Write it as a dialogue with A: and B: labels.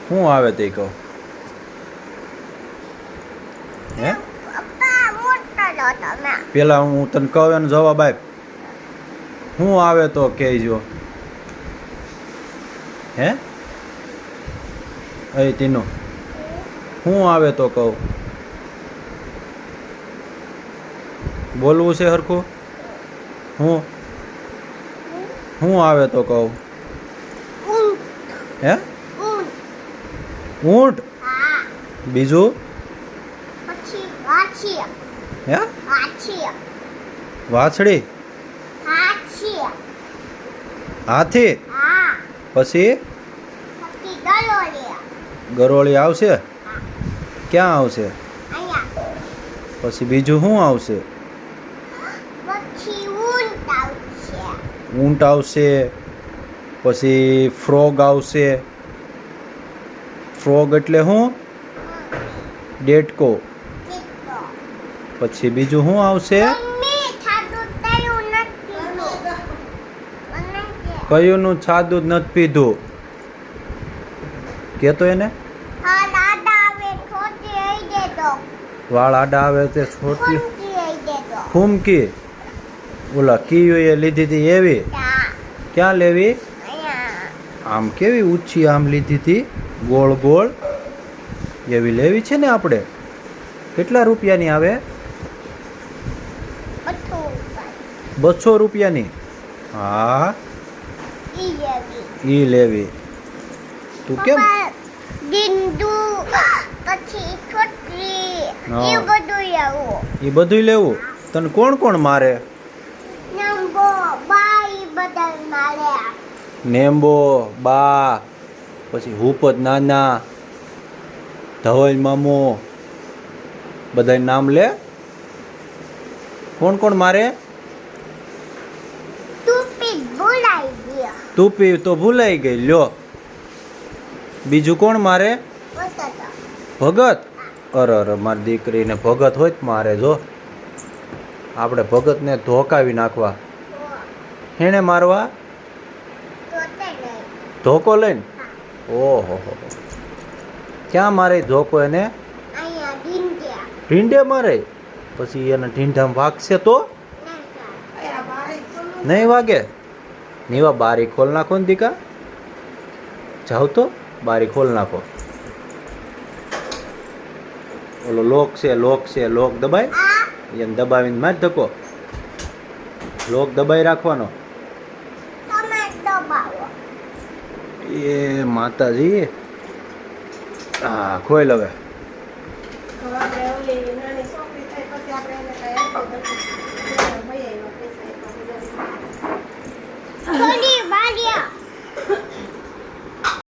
A: શું આવે તે કહો હે પેલા હું તને કહું એનો જવાબ આપ શું આવે તો કહેજો હે એ તીનો શું આવે તો કહું બોલવું છે હરખું શું આવે તો કહું હે ઊંટ બીજું હે વાછડી હાથી પછી ગરોળી આવશે ક્યાં આવશે પછી બીજું શું આવશે ઊંટ આવશે પછી ફ્રોગ આવશે ફ્રોગ એટલે શું ડેટકો પછી બીજું શું આવશે કયુંનું છાદું જ નથી પીધું કેતો એને વાળ આડા આવે તે છોટી ફૂમકી ઓલા કીયું એ લીધી હતી એવી ક્યાં લેવી આમ કેવી ઊંચી આમ લીધી હતી ગોળ ગોળ એવી લેવી છે ને આપણે કેટલા રૂપિયાની આવે 200 રૂપિયાની હા ઈ લેવી તું કેમ ઈ બધું લેવું તને કોણ કોણ મારે નેમ્બો બા પછી હુપત નાના ધવલ મામો બધા નામ લે કોણ કોણ મારે તુપી તો ભૂલાઈ ગઈ લ્યો બીજું કોણ મારે ભગત અરે મારી દીકરીને ભગત હોય જ મારે જો આપણે ભગતને ધોકાવી નાખવા હેણે મારવા ધોકો લઈને ઓહો ક્યાં મારે ધોકો એને ઢીંઢે મારે પછી એને ઢીંઢામાં વાગશે તો નહીં વાગે નીવા બારી ખોલ નાખો ને દીકા જાવ તો બારી ખોલ નાખો ઓલો લોક છે લોક દબાય એને દબાવીને માર ધકો લોક દબાઈ રાખવાનો એ માતાજી હા ખોલ હવે